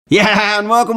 Yeah, and welcome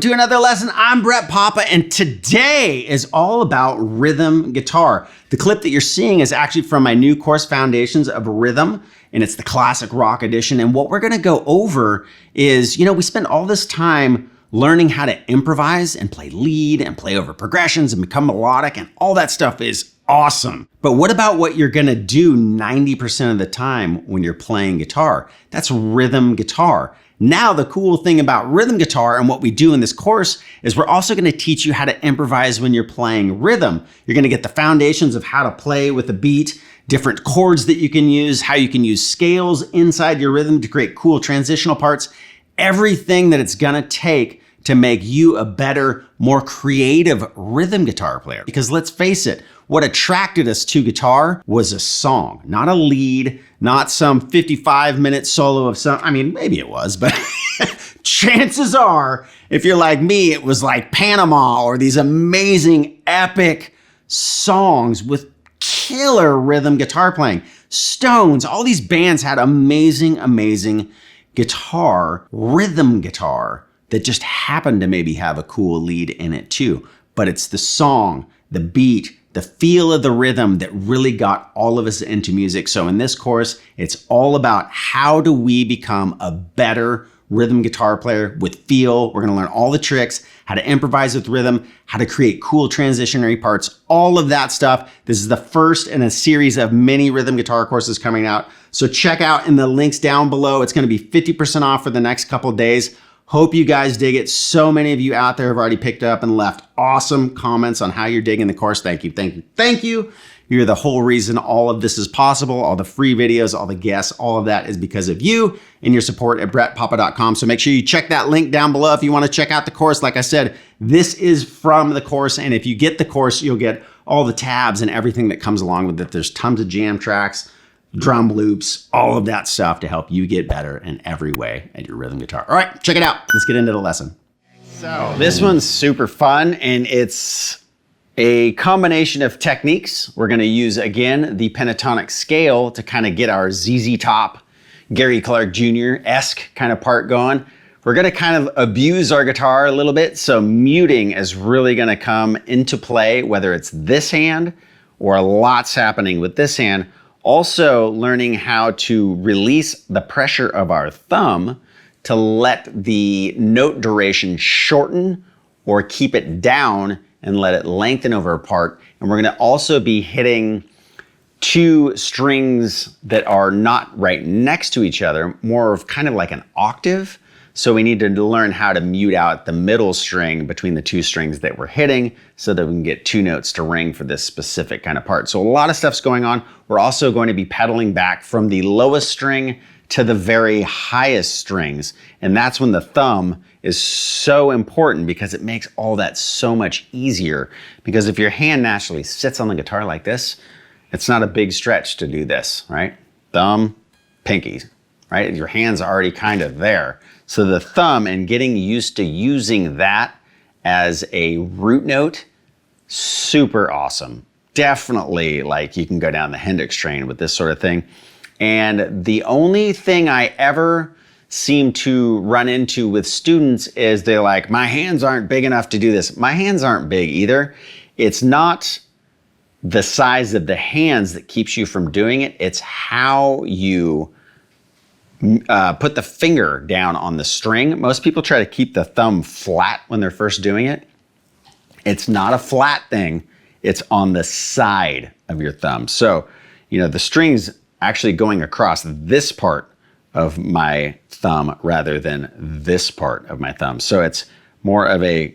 to another lesson. I'm Brett Papa, and today is all about rhythm guitar. The clip that you're seeing is actually from my new course, Foundations of Rhythm, and it's the classic rock edition. And what we're gonna go over is, we spend all this time learning how to improvise and play lead and play over progressions and become melodic, and all that stuff is awesome. But what about what you're gonna do 90% of the time when you're playing guitar? That's rhythm guitar. Now, the cool thing about rhythm guitar and what we do in this course is we're also going to teach you how to improvise when you're playing rhythm. You're going to get the foundations of how to play with a beat, different chords that you can use, how you can use scales inside your rhythm to create cool transitional parts, everything that it's going to take to make you a better, more creative rhythm guitar player. Because let's face it, what attracted us to guitar was a song, not a lead, not some 55-minute solo of some, maybe it was, but chances are, if you're like me, it was like Panama or these amazing epic songs with killer rhythm guitar playing. Stones, all these bands had amazing guitar, rhythm guitar that just happened to maybe have a cool lead in it too. But it's the song, the beat, the feel of the rhythm that really got all of us into music. So in this course, it's all about how do we become a better rhythm guitar player with feel. We're gonna learn all the tricks, how to improvise with rhythm, how to create cool transitionary parts, all of that stuff. This is the first in a series of many rhythm guitar courses coming out. So check out in the links down below. It's gonna be 50% off for the next couple days. Hope you guys dig it. So many of you out there have already picked up and left awesome comments on how you're digging the course. Thank you. You're the whole reason all of this is possible. All the free videos, all the guests, all of that is because of you and your support at brettpapa.com. So make sure you check that link down below if you want to check out the course. Like I said, this is from the course, and if you get the course, you'll get all the tabs and everything that comes along with it. There's tons of jam tracks, drum loops, all of that stuff to help you get better in every way at your rhythm guitar. All right, check it out. Let's get into the lesson. So this one's super fun, and it's a combination of techniques. We're gonna use, again, the pentatonic scale to kind of get our ZZ Top, Gary Clark Jr.-esque kind of part going. We're gonna kind of abuse our guitar a little bit, so muting is really gonna come into play, whether it's this hand or lots happening with this hand. Also learning how to release the pressure of our thumb to let the note duration shorten or keep it down and let it lengthen over a part. And we're gonna also be hitting two strings that are not right next to each other, more of kind of like an octave. So we need to learn how to mute out the middle string between the two strings that we're hitting so that we can get two notes to ring for this specific kind of part. So a lot of stuff's going on. We're also going to be pedaling back from the lowest string to the very highest strings. And that's when the thumb is so important because it makes all that so much easier. Because if your hand naturally sits on the guitar like this, it's not a big stretch to do this, right? Thumb, pinky, right? Your hand's already kind of there. So the thumb and getting used to using that as a root note, super awesome. Definitely, like, you can go down the Hendrix train with this sort of thing. And the only thing I ever seem to run into with students is they're like, my hands aren't big enough to do this. My hands aren't big either. It's not the size of the hands that keeps you from doing it. It's how you put the finger down on the string. Most people try to keep the thumb flat when they're first doing it. It's not a flat thing. It's on the side of your thumb. So, the string's actually going across this part of my thumb rather than this part of my thumb. So it's more of a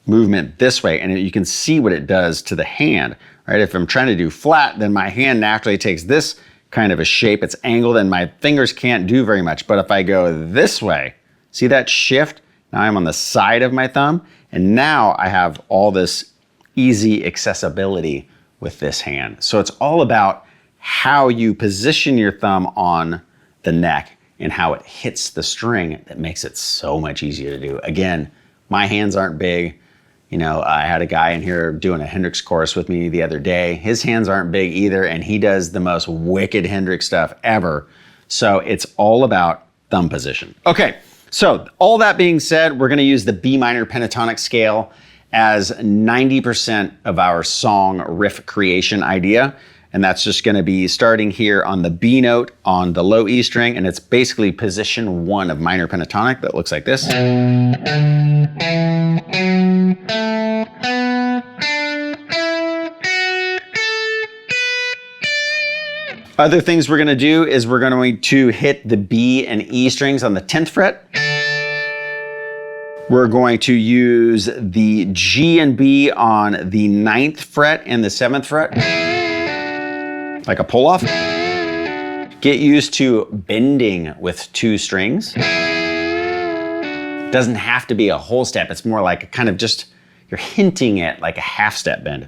movement this way, and you can see what it does to the hand, right? If I'm trying to do flat, then my hand naturally takes this kind of a shape. It's angled and my fingers can't do very much. But if I go this way, see that shift? Now I'm on the side of my thumb, and now I have all this easy accessibility with this hand. So it's all about how you position your thumb on the neck and how it hits the string that makes it so much easier to do. Again, my hands aren't big. I had a guy in here doing a Hendrix course with me the other day. His hands aren't big either, and he does the most wicked Hendrix stuff ever. So it's all about thumb position. Okay, so all that being said, we're gonna use the B minor pentatonic scale as 90% of our song riff creation idea. And that's just gonna be starting here on the B note on the low E string, and it's basically position 1 of minor pentatonic that looks like this. Other things we're gonna do is we're going to hit the B and E strings on the 10th fret. We're going to use the G and B on the 9th fret and the 7th fret. Like a pull off. Get used to bending with 2 strings. Doesn't have to be a whole step. It's more like a kind of just, you're hinting at like a half step bend.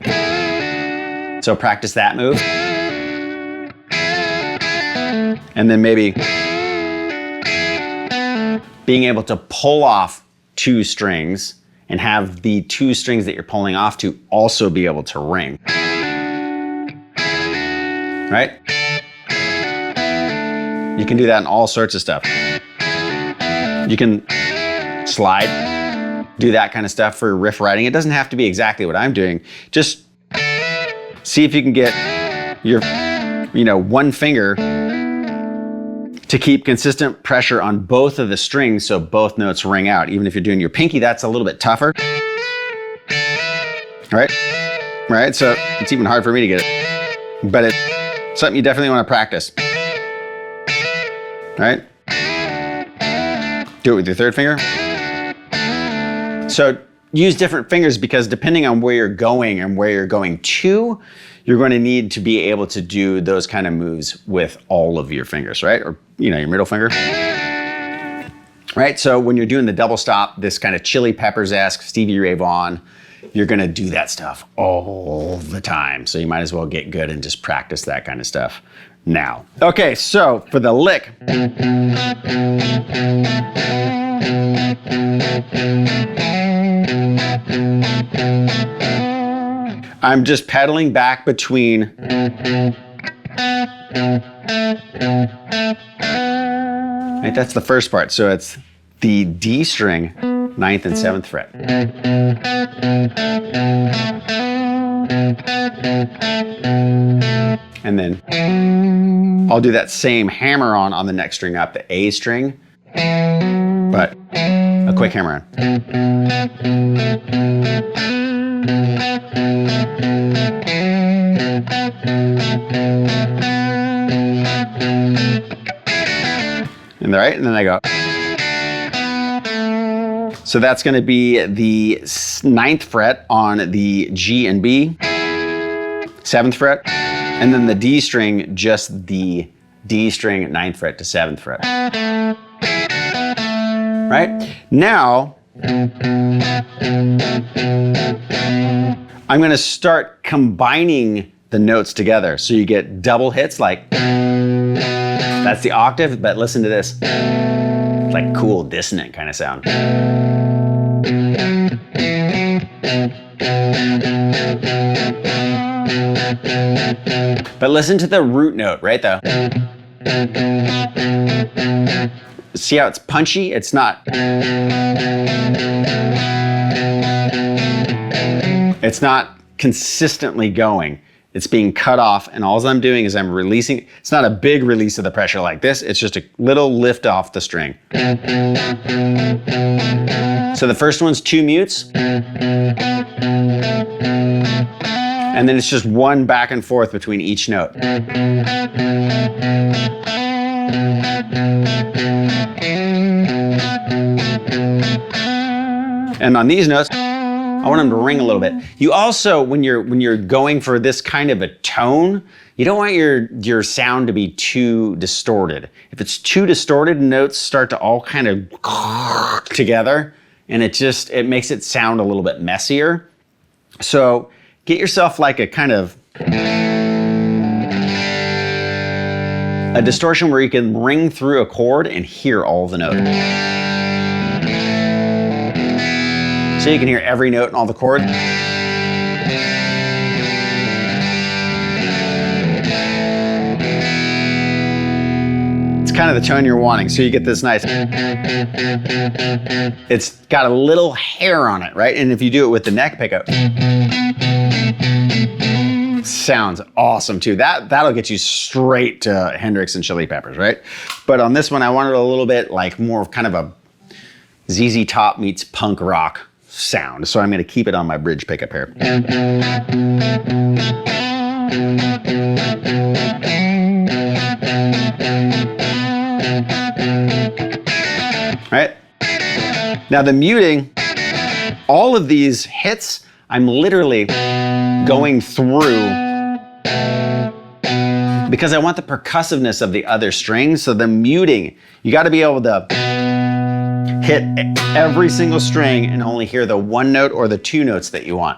So practice that move. And then maybe being able to pull off 2 strings and have the 2 strings that you're pulling off to also be able to ring. Right? You can do that in all sorts of stuff. You can slide, do that kind of stuff for riff writing. It doesn't have to be exactly what I'm doing. Just see if you can get your, one finger to keep consistent pressure on both of the strings so both notes ring out. Even if you're doing your pinky, that's a little bit tougher. Right? Right? So it's even hard for me to get it. But it's something you definitely want to practice. Right? Do it with your 3rd finger. So use different fingers because depending on where you're going and where you're going to, you're going to need to be able to do those kind of moves with all of your fingers, right? Or, your middle finger. Right? So when you're doing the double stop, this kind of Chili Peppers-esque Stevie Ray Vaughan, you're gonna do that stuff all the time. So you might as well get good and just practice that kind of stuff now. Okay, so for the lick. I'm just pedaling back between right, that's the first part. So it's the D string, 9th and 7th fret. And then I'll do that same hammer on the next string up, the A string, but a quick hammer on. And then I go. So that's gonna be the 9th fret on the G and B, 7th fret, and then the D string, just the D string, 9th fret to 7th fret. Right? Now, I'm gonna start combining the notes together. So you get double hits, like, that's the octave, but listen to this. It's like cool dissonant kind of sound. But listen to the root note, right? See how it's punchy? It's not. It's not consistently going. It's being cut off, and all I'm doing is I'm releasing. It's not a big release of the pressure like this. It's just a little lift off the string. So the first one's 2 mutes. And then it's just 1 back and forth between each note. And on these notes, I want them to ring a little bit. You also, when you're going for this kind of a tone, you don't want your sound to be too distorted. If it's too distorted, notes start to all kind of together, and it makes it sound a little bit messier. So get yourself like a kind of a distortion where you can ring through a chord and hear all the notes. So you can hear every note and all the chords. It's kind of the tone you're wanting, so you get this nice. It's got a little hair on it, right? And if you do it with the neck pickup, sounds awesome too. That'll get you straight to Hendrix and Chili Peppers, right? But on this one, I wanted a little bit like more of kind of a ZZ Top meets punk rock sound. So I'm going to keep it on my bridge pickup here. Right? Now the muting, all of these hits, I'm literally going through because I want the percussiveness of the other strings. So the muting, you got to be able to hit every single string and only hear the 1 note or the 2 notes that you want.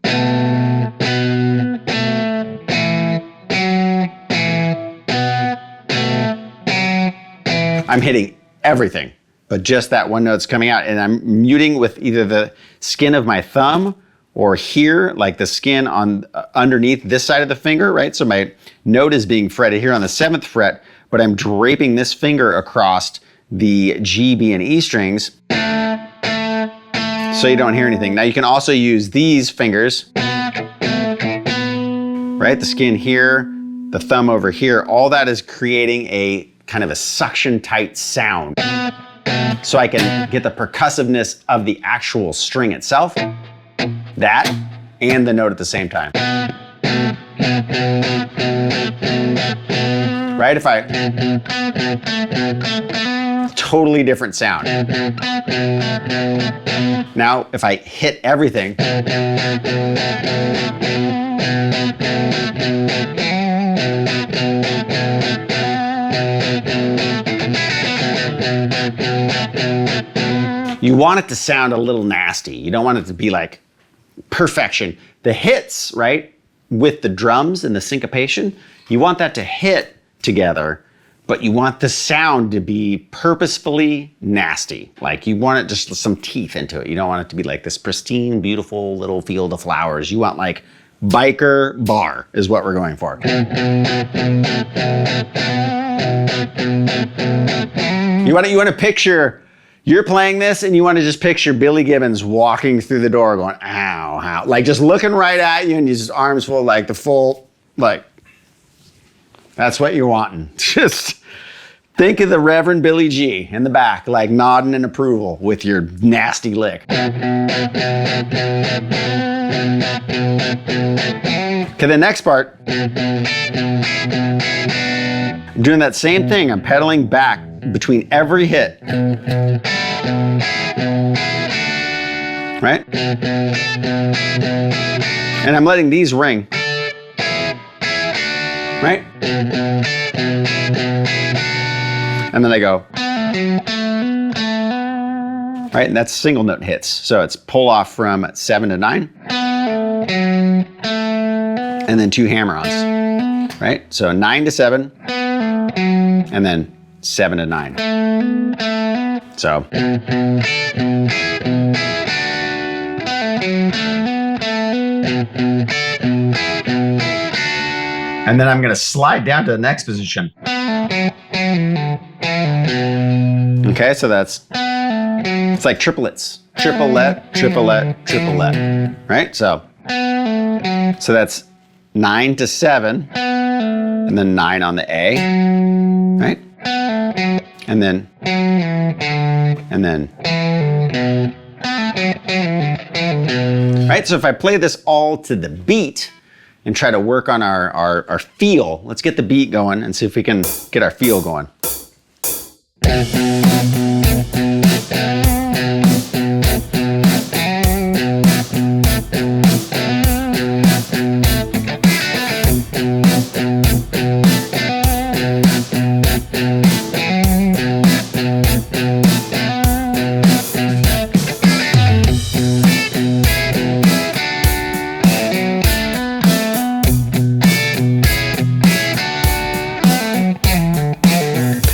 I'm hitting everything, but just that 1 note's coming out, and I'm muting with either the skin of my thumb or here, like the skin on underneath this side of the finger, right? So my note is being fretted here on the 7th fret, but I'm draping this finger across the G, B, and E strings so you don't hear anything. Now you can also use these fingers, right? The skin here, the thumb over here, all that is creating a kind of a suction tight sound. So I can get the percussiveness of the actual string itself, that, and the note at the same time. Right? If I, totally different sound. Now, if I hit everything, you want it to sound a little nasty. You don't want it to be like perfection. The hits, right, with the drums and the syncopation, you want that to hit together, but you want the sound to be purposefully nasty. Like you want it just some teeth into it. You don't want it to be like this pristine, beautiful little field of flowers. You want like biker bar is what we're going for. You want to picture, you're playing this and you want to just picture Billy Gibbons walking through the door going, ow, ow. Like just looking right at you and his arms full, like the full, like, that's what you're wanting. Just think of the Reverend Billy G in the back, like nodding in approval with your nasty lick. Okay, the next part, I'm doing that same thing. I'm pedaling back between every hit. right? And I'm letting these ring, right? And then I go, right? And that's single note hits. So it's pull off from 7 to 9, and then 2 hammer-ons, right? So 9 to 7, and then 7 to 9. So. And then I'm gonna slide down to the next position. Okay, so it's like triplets. Triplet, triplet, triplet, right? So that's 9 to 7, and then 9 on the A, right? And then. Right, so if I play this all to the beat and try to work on our feel, let's get the beat going and see if we can get our feel going.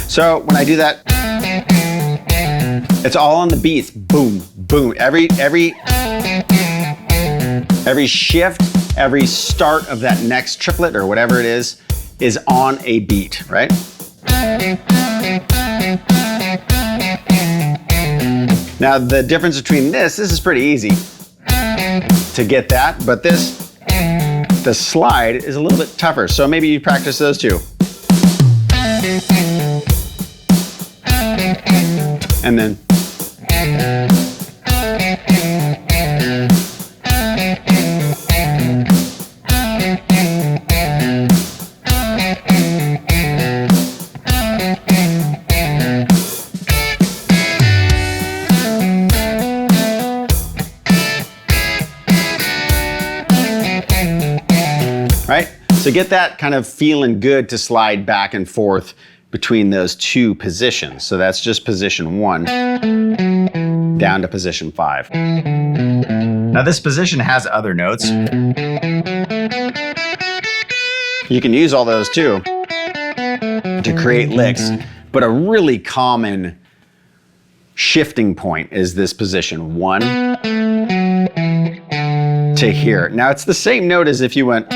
So when I do that, it's all on the beats. Boom, boom. Every shift, every start of that next triplet or whatever it is on a beat, right? Now the difference between this is pretty easy to get that, but the slide is a little bit tougher. So maybe you practice those two. And then. Right? So get that kind of feeling good to slide back and forth between those two positions. So that's just position 1 down to position 5. Now this position has other notes. You can use all those too to create licks, but a really common shifting point is this position 1 to here. Now it's the same note as if you went,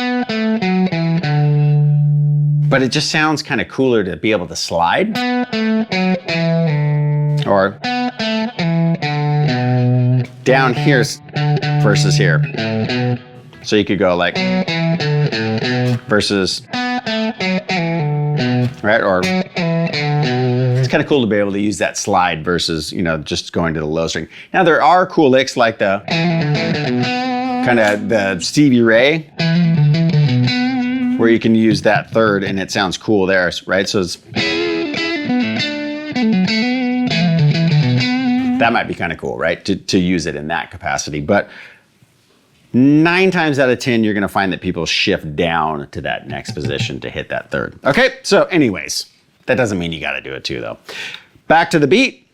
but it just sounds kind of cooler to be able to slide. Or down here versus here. So you could go like versus, right? Or it's kind of cool to be able to use that slide versus, you know, just going to the low string. Now there are cool licks like the kind of the Stevie Ray, where you can use that third and it sounds cool there, right? So that might be kind of cool, right? To use it in that capacity. But 9 times out of 10, you're gonna find that people shift down to that next position to hit that third. Okay, so anyways, that doesn't mean you gotta do it too though. Back to the beat.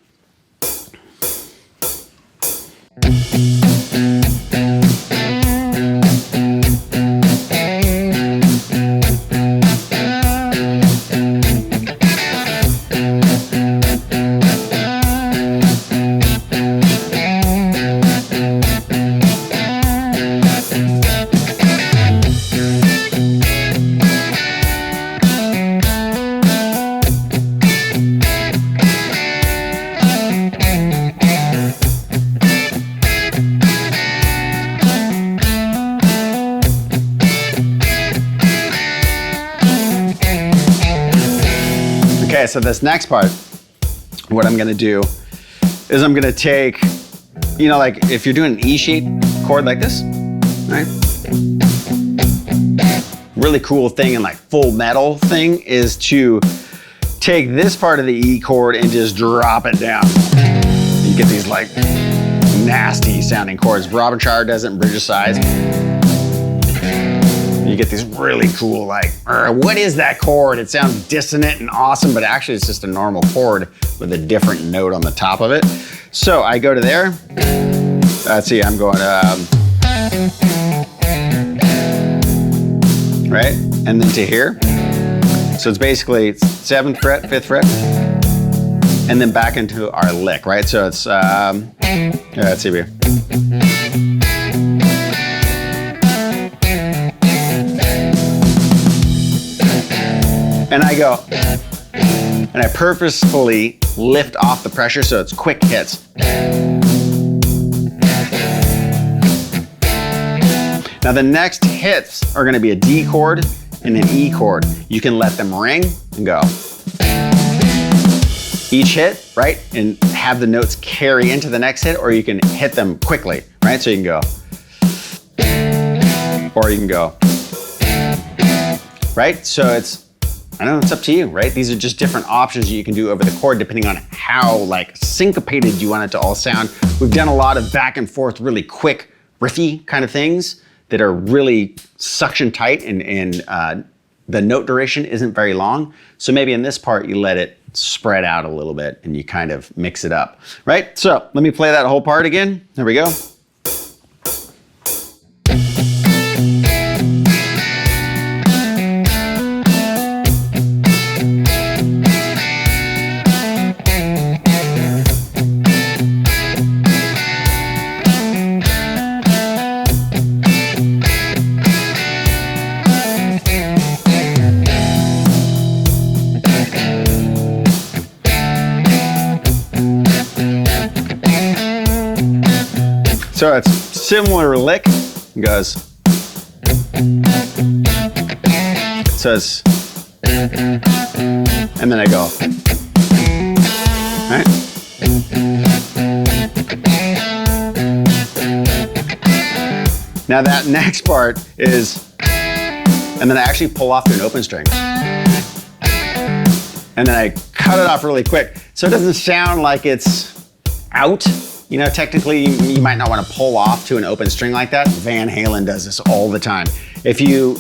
Okay, so this next part, what I'm gonna do is I'm gonna take, you know, like if you're doing an E-shaped chord like this, right? Really cool thing and like full metal thing is to take this part of the E chord and just drop it down. You get these like nasty sounding chords. Robinshire does it in Bridge of Sighs. You get these really cool, like, what is that chord? It sounds dissonant and awesome, but actually it's just a normal chord with a different note on the top of it. So I go to there. Let's see, I'm going, right? And then to here. So it's basically 7th fret, 5th fret, and then back into our lick, right? So it's, let's see here. And I go, and I purposefully lift off the pressure so it's quick hits. Now the next hits are gonna be a D chord and an E chord. You can let them ring and go. Each hit, right? And have the notes carry into the next hit, or you can hit them quickly, right? So you can go, or you can go, right? So it's, I know it's up to you, right? These are just different options you can do over the chord depending on how like syncopated you want it to all sound. We've done a lot of back and forth, really quick, riffy kind of things that are really suction tight and the note duration isn't very long. So maybe in this part, you let it spread out a little bit and you kind of mix it up, right? So let me play that whole part again. There we go. So it's similar lick, it goes. So it's, and then I go, right? Now that next part is, and then I actually pull off to an open string. And then I cut it off really quick. So it doesn't sound like it's out. You know, technically you might not want to pull off to an open string like that. Van Halen does this all the time. If you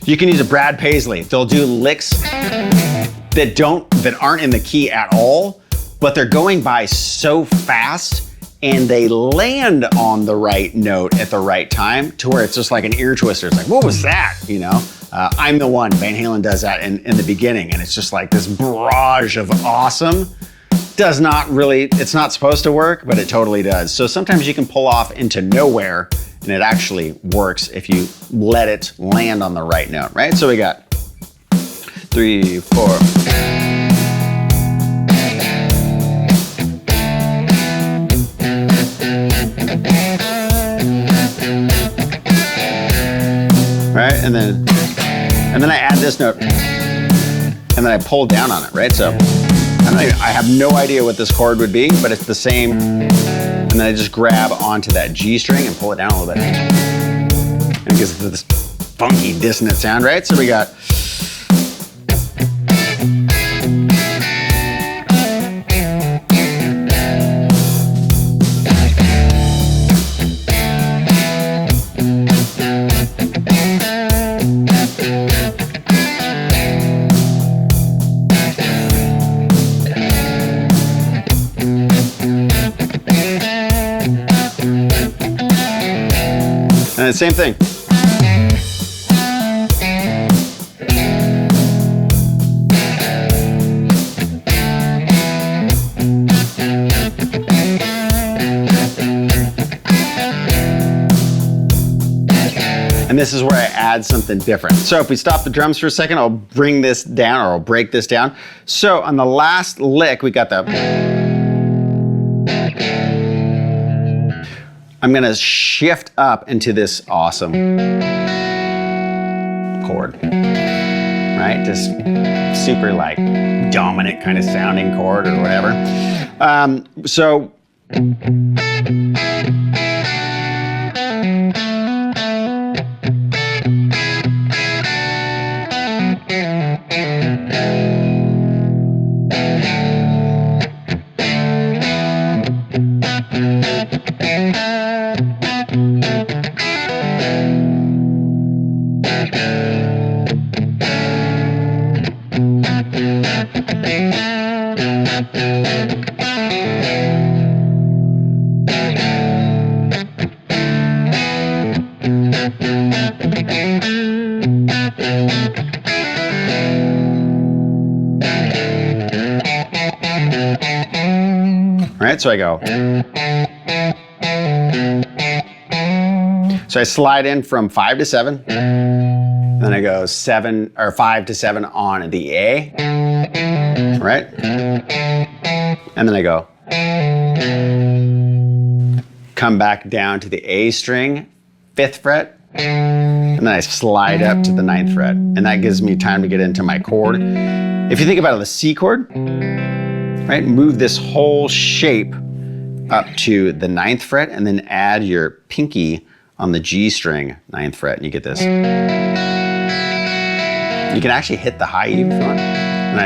can use a Brad Paisley. They'll do licks that aren't in the key at all, but they're going by so fast and they land on the right note at the right time to where it's just like an ear twister. It's like, what was that? You know, I'm the One. Van Halen does that in the beginning, and it's just like this barrage of awesome. Does not really, it's not supposed to work, but it totally does. So sometimes you can pull off into nowhere and it actually works if you let it land on the right note, right? So we got 3, 4. Right, and then I add this note and then I pull down on it, right? So I have no idea what this chord would be, but it's the same. And then I just grab onto that G string and pull it down a little bit. And it gives this funky dissonant sound, right? So we got. And the same thing. And this is where I add something different. So if we stop the drums for a second, I'll bring this down, or I'll break this down. So on the last lick, we got the. I'm gonna shift up into this awesome chord, right? Just super like dominant kind of sounding chord or whatever. So. right? So I go. So I slide in from 5 to 7. Then I go 7 or 5 to 7 on the A, right? And then I go. Come back down to the A string, 5th fret. And then I slide up to the 9th fret. And that gives me time to get into my chord. If you think about it, the C chord, right? Move this whole shape up to the 9th fret and then add your pinky on the G string, 9th fret, and you get this. You can actually hit the high E if you want. And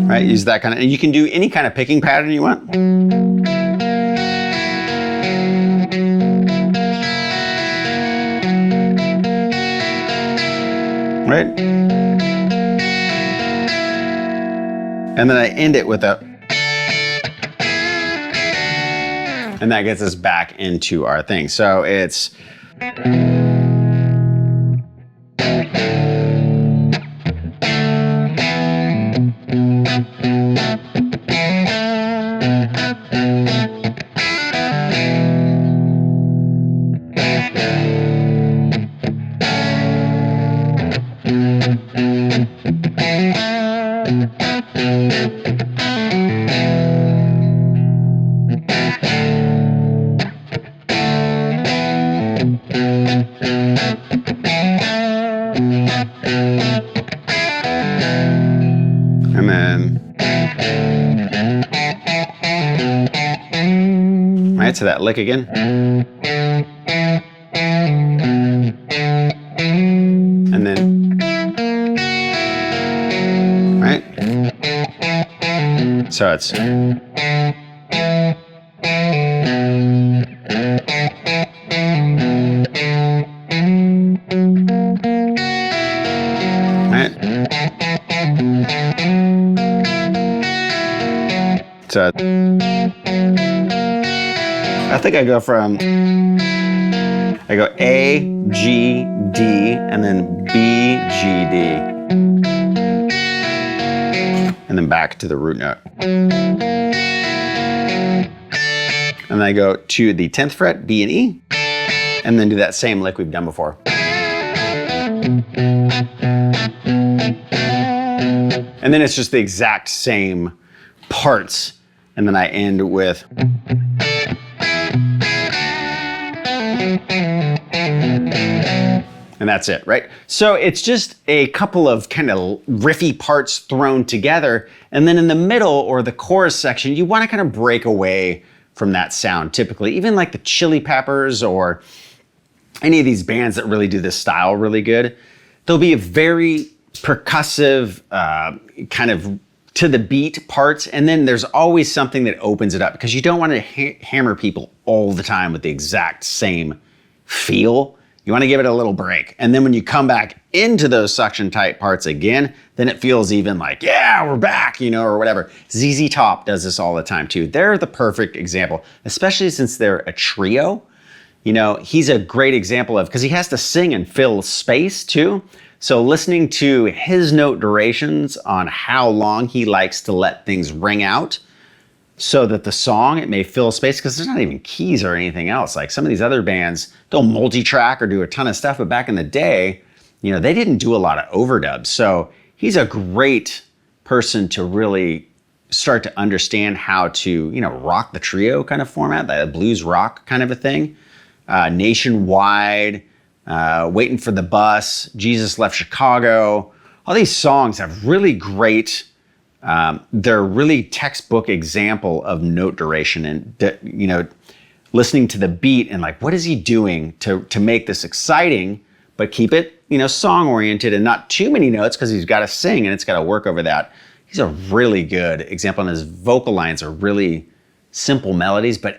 right, use that kind of, and you can do any kind of picking pattern you want. Right? And then I end it with a, and that gets us back into our thing. So it's, and then, right, so that lick again. And then, right? So it's, right? So I think I go from, I go A, G, D, and then B, G, D. And then back to the root note. And then I go to the 10th fret, B and E, and then do that same lick we've done before. And then it's just the exact same parts. And then I end with, and that's it, right? So it's just a couple of kind of riffy parts thrown together. And then in the middle or the chorus section, you want to kind of break away from that sound typically. Even like the Chili Peppers or any of these bands that really do this style really good, there'll be a very percussive kind of to the beat parts, and then there's always something that opens it up because you don't want to hammer people all the time with the exact same feel. You want to give it a little break. And then when you come back into those suction tight parts again, then it feels even like, yeah, we're back, you know, or whatever. ZZ Top does this all the time too. They're the perfect example, especially since they're a trio. You know, he's a great example of, because he has to sing and fill space too. So listening to his note durations on how long he likes to let things ring out so that the song, it may fill space, because there's not even keys or anything else. Like some of these other bands, they'll multi-track or do a ton of stuff, but back in the day, you know, they didn't do a lot of overdubs. So he's a great person to really start to understand how to, you know, rock the trio kind of format, that blues rock kind of a thing. Nationwide, Waiting for the Bus, Jesus Left Chicago. All these songs have really great, they're really textbook example of note duration and, you know, listening to the beat and like, what is he doing to make this exciting, but keep it, you know, song oriented and not too many notes because he's got to sing and it's got to work over that. He's a really good example, and his vocal lines are really simple melodies, but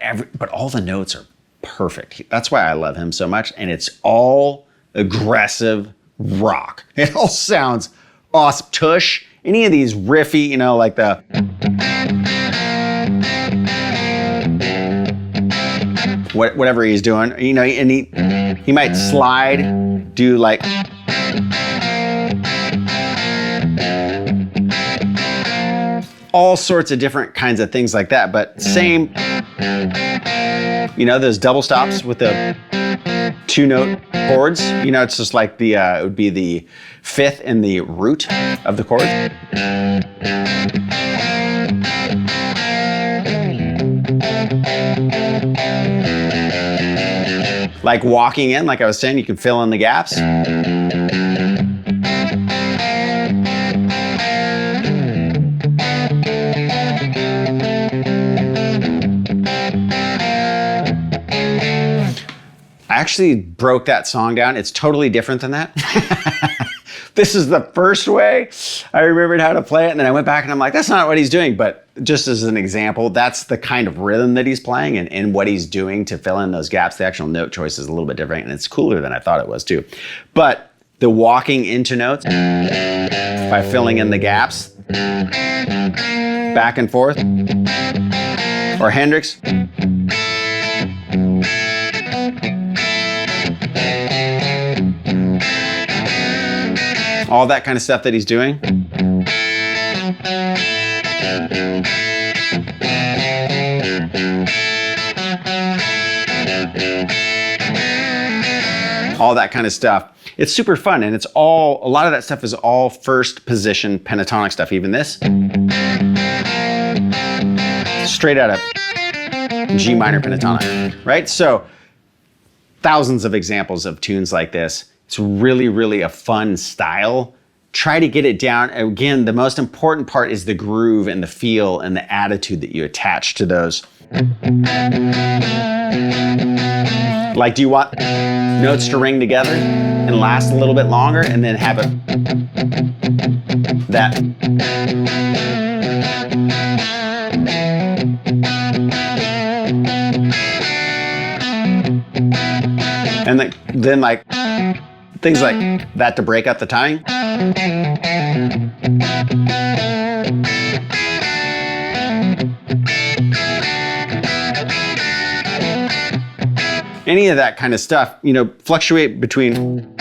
all the notes are perfect. That's why I love him so much. And it's all aggressive rock. It all sounds awesome. Tush, any of these riffy, you know, like the whatever he's doing, you know, and he might slide, do like, all sorts of different kinds of things like that, but same, you know, those double stops with the 2-note chords. You know, it's just like the, it would be the 5th and the root of the chord. Like walking in, like I was saying, you can fill in the gaps. I actually broke that song down. It's totally different than that. This is the first way I remembered how to play it, and then I went back and I'm like, that's not what he's doing. But just as an example, that's the kind of rhythm that he's playing, and what he's doing to fill in those gaps. The actual note choice is a little bit different, and it's cooler than I thought it was too. But the walking into notes by filling in the gaps, back and forth, or Hendrix. All that kind of stuff that he's doing. All that kind of stuff. It's super fun, and it's all, a lot of that stuff is all first position pentatonic stuff. Even this, straight out of G minor pentatonic, right? So thousands of examples of tunes like this. It's really, really a fun style. Try to get it down. Again, the most important part is the groove and the feel and the attitude that you attach to those. Like, do you want notes to ring together and last a little bit longer and then have it that? And then like, things like that to break up the timing. Any of that kind of stuff, you know, fluctuate between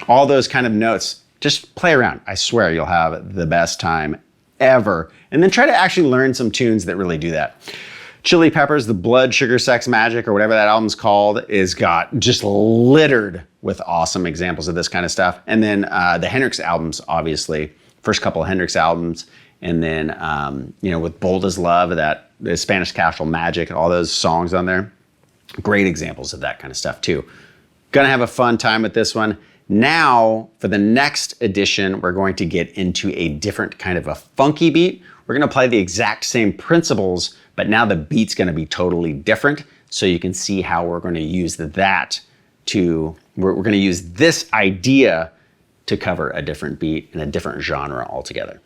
all those kind of notes. Just play around. I swear you'll have the best time ever. And then try to actually learn some tunes that really do that. Chili Peppers, the Blood, Sugar, Sex, Magic, or whatever that album's called, is got just littered with awesome examples of this kind of stuff. And then the Hendrix albums, obviously, first couple of Hendrix albums, and then you know, with Bold as Love, that the Spanish Castle Magic, all those songs on there, great examples of that kind of stuff too. Gonna have a fun time with this one. Now, for the next edition, we're going to get into a different kind of a funky beat. We're gonna play the exact same principles, but now the beat's gonna be totally different. So you can see how we're gonna use that to, we're gonna use this idea to cover a different beat and a different genre altogether.